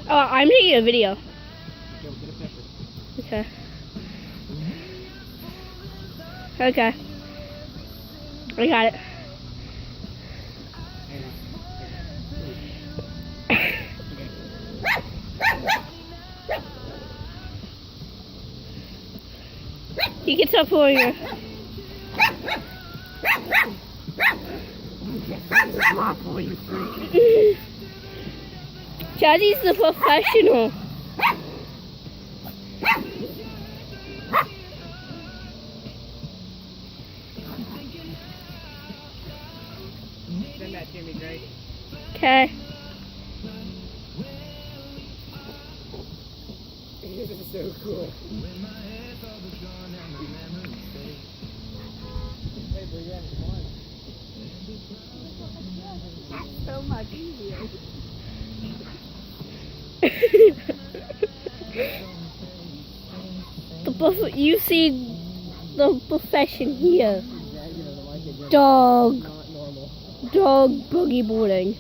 Oh, I'm taking a video. Okay. Okay. I got it. You can stop pulling her. Jazzy's the professional. Send that to me, Greg. Okay. This is so cool. Hey, bring that one. That's so much easier. You see the profession here. Dog boogie boarding.